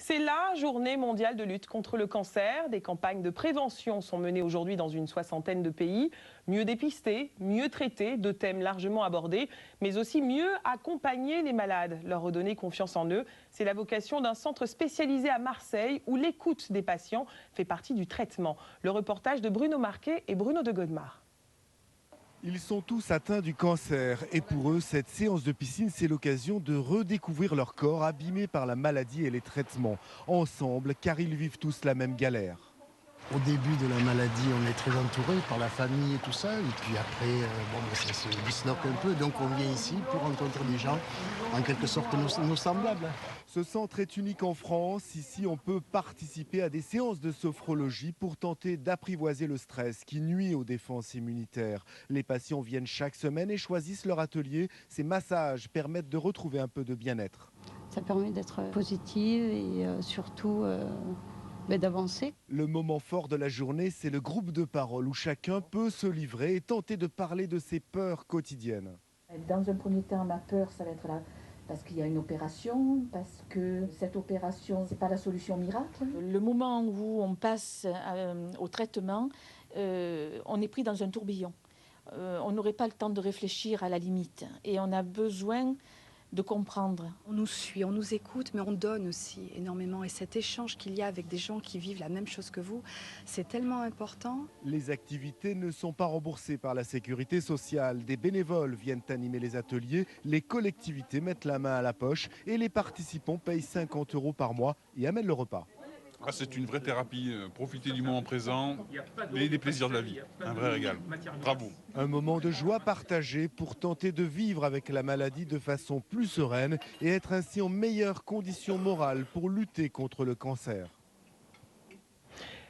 C'est la journée mondiale de lutte contre le cancer. Des campagnes de prévention sont menées aujourd'hui dans une soixantaine de pays. Mieux dépister, mieux traiter, deux thèmes largement abordés, mais aussi mieux accompagner les malades, leur redonner confiance en eux. C'est la vocation d'un centre spécialisé à Marseille où l'écoute des patients fait partie du traitement. Le reportage de Bruno Marquet et Bruno de Godemar. Ils sont tous atteints du cancer et pour eux, cette séance de piscine, c'est l'occasion de redécouvrir leur corps abîmé par la maladie et les traitements. Ensemble, car ils vivent tous la même galère. Au début de la maladie, on est très entouré par la famille et tout ça. Et puis après, ça se disloque un peu. Donc on vient ici pour rencontrer des gens, en quelque sorte nos semblables. Ce centre est unique en France. Ici, on peut participer à des séances de sophrologie pour tenter d'apprivoiser le stress qui nuit aux défenses immunitaires. Les patients viennent chaque semaine et choisissent leur atelier. Ces massages permettent de retrouver un peu de bien-être. Ça permet d'être positive et surtout d'avancer. Le moment fort de la journée, c'est le groupe de parole où chacun peut se livrer et tenter de parler de ses peurs quotidiennes. Dans un premier temps, ma peur, ça va être là parce qu'il y a une opération, parce que cette opération, c'est pas la solution miracle. Le moment où on passe au traitement, on est pris dans un tourbillon. On n'aurait pas le temps de réfléchir à la limite et on a besoin de comprendre. On nous suit, on nous écoute, mais on donne aussi énormément. Et cet échange qu'il y a avec des gens qui vivent la même chose que vous, c'est tellement important. Les activités ne sont pas remboursées par la sécurité sociale. Des bénévoles viennent animer les ateliers, les collectivités mettent la main à la poche et les participants payent 50 € par mois et amènent le repas. C'est une vraie thérapie, profiter du moment présent et des plaisirs de la vie, un vrai régal. Bravo. Un moment de joie partagée pour tenter de vivre avec la maladie de façon plus sereine et être ainsi en meilleure condition morale pour lutter contre le cancer.